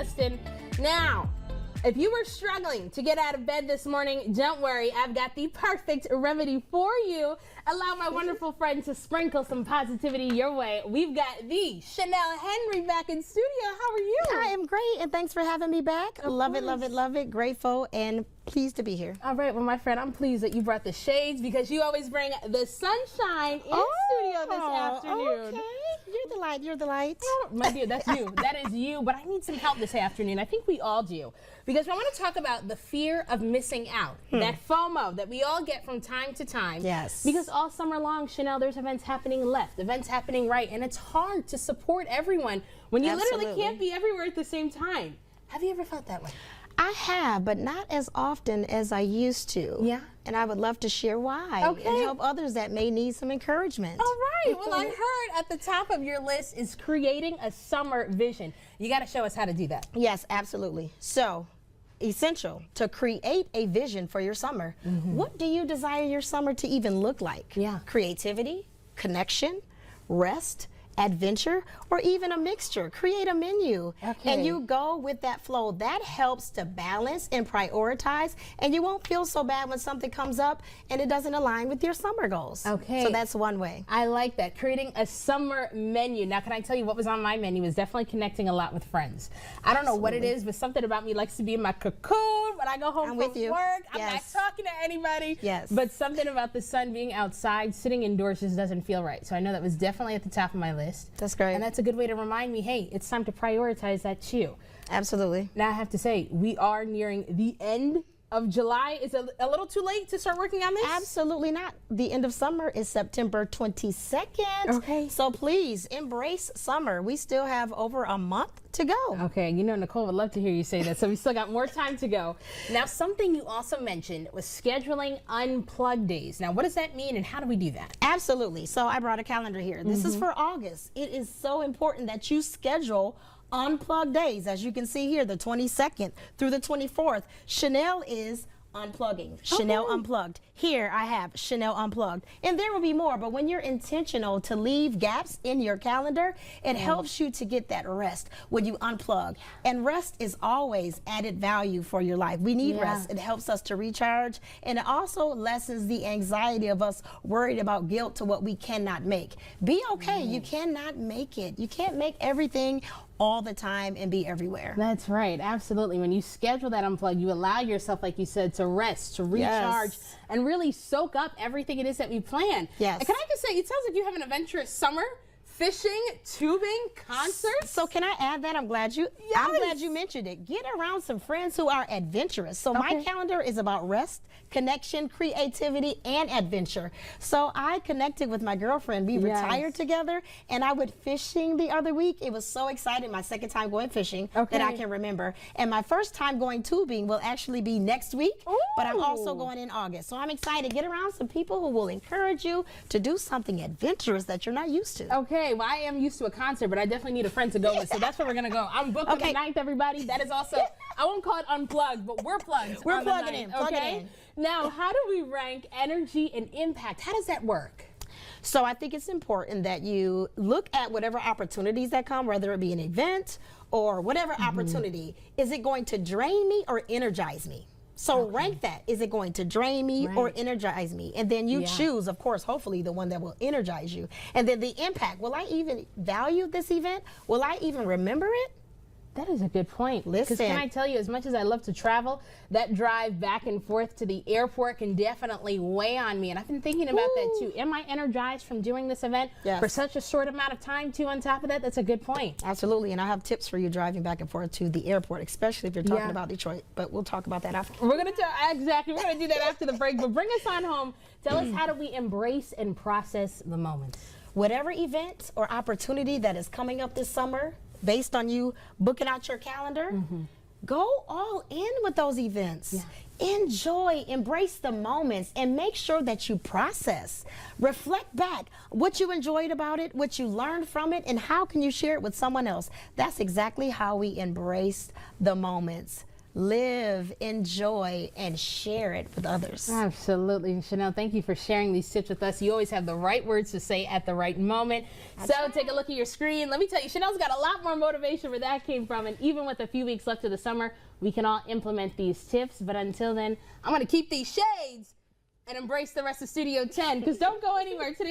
Justin. Now, if you were struggling to get out of bed this morning, don't worry. I've got the perfect remedy for you. Allow my wonderful friend to sprinkle some positivity your way. We've got the Shanell Henry back in studio. How are you? I am great, and thanks for having me back. Love it, love it, love it. Grateful and pleased to be here. All right, well, my friend, I'm pleased that you brought the shades because you always bring the sunshine in studio this afternoon. Okay. You're the light, you're the light. Oh, my dear, that's you. That is you, but I need some help this afternoon. I think we all do. Because I want to talk about the fear of missing out, that FOMO that we all get from time to time. Yes. Because all summer long, Shanell, there's events happening left, events happening right, and it's hard to support everyone when you literally can't be everywhere at the same time. Have you ever felt that way? I have, but not as often as I used to. Yeah. And I would love to share why and help others that may need some encouragement. All right. Well, I heard at the top of your list is creating a summer vision. You got to show us how to do that. Yes, absolutely. So, essential to create a vision for your summer. What do you desire your summer to even look like? Yeah. Creativity, connection, rest, adventure, or even a mixture. Create a menu and you go with that flow. That helps to balance and prioritize, and you won't feel so bad when something comes up and it doesn't align with your summer goals. Okay. So that's one way. I like that. Creating a summer menu. Now, can I tell you what was on my menu is definitely connecting a lot with friends. I don't know what it is, but something about me likes to be in my cocoon when I go home from work. I'm not talking to anybody. Yes. But something about the sun being outside, sitting indoors just doesn't feel right. So I know that was definitely at the top of my list. That's great. And that's a good way to remind me, hey, it's time to prioritize that too. Absolutely. Now I have to say, we are nearing the end of July. Is it a little too late to start working on this? Absolutely not. The end of summer is September 22nd. Okay. So please embrace summer. We still have over a month to go. Okay, you know, Nicole would love to hear you say that, so we still got more time to go. Now, something you also mentioned was scheduling unplugged days. Now, what does that mean and how do we do that? Absolutely. So I brought a calendar here. This is for August. It is so important that you schedule unplugged days. As you can see here, the 22nd through the 24th. Shanell is unplugging. Shanell Unplugged. Here I have Shanell Unplugged. And there will be more, but when you're intentional to leave gaps in your calendar, it helps you to get that rest when you unplug. And rest is always added value for your life. We need rest. It helps us to recharge, and it also lessens the anxiety of us worried about guilt to what we cannot make. Be okay. You cannot make it. You can't make everything all the time and be everywhere. That's right, absolutely. When you schedule that unplug, you allow yourself, like you said, to rest, to recharge, and really soak up everything it is that we plan. Yes. And can I just say, it sounds like you have an adventurous summer. Fishing, tubing, concerts. So can I add that? I'm glad you mentioned it. Get around some friends who are adventurous. So my calendar is about rest, connection, creativity, and adventure. So I connected with my girlfriend. We retired together, and I went fishing the other week. It was so exciting. My second time going fishing that I can remember. And my first time going tubing will actually be next week, but I'm also going in August. So I'm excited. Get around some people who will encourage you to do something adventurous that you're not used to. Okay. Well, I am used to a concert, but I definitely need a friend to go with, so that's where we're going to go. I'm booked on the 9th, everybody. That is also, I won't call it unplugged, but we're plugged. We're plugging in. Plug it in. Now, how do we rank energy and impact? How does that work? So I think it's important that you look at whatever opportunities that come, whether it be an event or whatever opportunity. Is it going to drain me or energize me? So rank that. Is it going to drain me or energize me? And then you choose, of course, hopefully the one that will energize you. And then the impact. Will I even value this event? Will I even remember it? That is a good point. Listen. Because can I tell you, as much as I love to travel, that drive back and forth to the airport can definitely weigh on me. And I've been thinking about that too. Am I energized from doing this event for such a short amount of time too on top of that? That's a good point. Absolutely. And I have tips for you driving back and forth to the airport, especially if you're talking about Detroit. But we'll talk about that after. We're going to exactly. We're going to do that after the break. But bring us on home. Tell us, how do we embrace and process the moments? Whatever event or opportunity that is coming up this summer, based on you booking out your calendar, go all in with those events. Enjoy, embrace the moments, and make sure that you process. Reflect back what you enjoyed about it, what you learned from it, and how can you share it with someone else. That's exactly how we embrace the moments. live, enjoy, and share it with others. Absolutely. Shanell, thank you for sharing these tips with us. You always have the right words to say at the right moment. Take a look at your screen. Let me tell you, Shanell's got a lot more motivation where that came from. And even with a few weeks left of the summer, we can all implement these tips. But until then, I'm going to keep these shades and embrace the rest of Studio 10, because don't go anywhere today.